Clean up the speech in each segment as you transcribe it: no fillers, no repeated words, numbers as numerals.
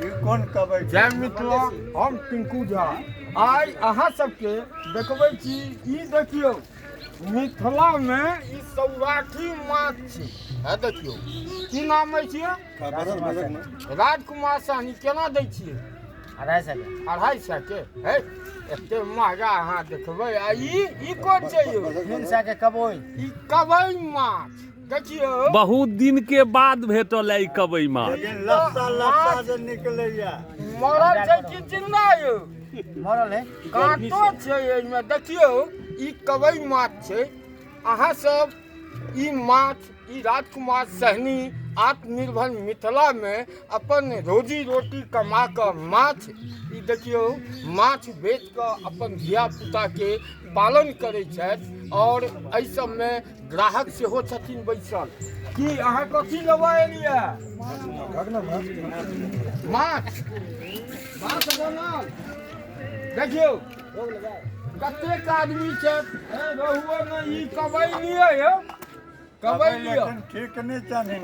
कौन कबै जय मिथिला हम टिंकू झा आइ अहाँ सबके देखबै छी ई देखियौ मिथिला में ई सौराठी माछ छै है देखियौ की नाम छियै राजकुमार साहनी केना दै छियै 250 के है एते महंगा अहाँ देखबै आ ई कोन छै यौ 300 के कबई ई कबई माछ देखियौ बहुत दिन के बाद भेटल है कबई माछ लेकिन लस्सा जे निकलैया मरल छै कि जिंदा यौ मरल है कांटो छै एहिमे देखियौ ई कबई माछ छै अहाँ सब ई माछ ई राजकुमार सहनी आत्मनिर्भर मिथिला में अपन रोजी रोटी कमा कऽ माछ ई देखियौ माछ बेच कऽ अपन धिया पुता के पालन करै छथि और एहि सबमे ग्राहक सेहो छथिन बैसल की अहाँ कथी लेबै एलियै माछ माछ बनल देखियौ कतेक आदमी छथि रहुओ ने ई कबई लिअ यौ कबई लिअ ठीक नहीं चाहे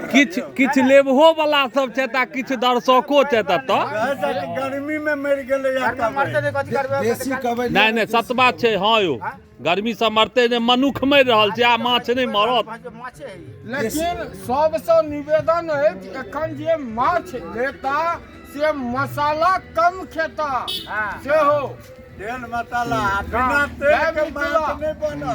किछ लेबहो वाला सब छै ता किछ दर्शको छै तत गर्मी में मर गेलै देसी कबई नहीं सतबा छै हाँ यौ गर्मी से मरते ने मनुख मरि रहल छै आ माछ नहीं मरत लेकिन सबसँ निवेदन अछि एखन जे माछ लेता से मसाला कम खेता सेहो तेल मसाला बिना तेल के माछ नहीं बनल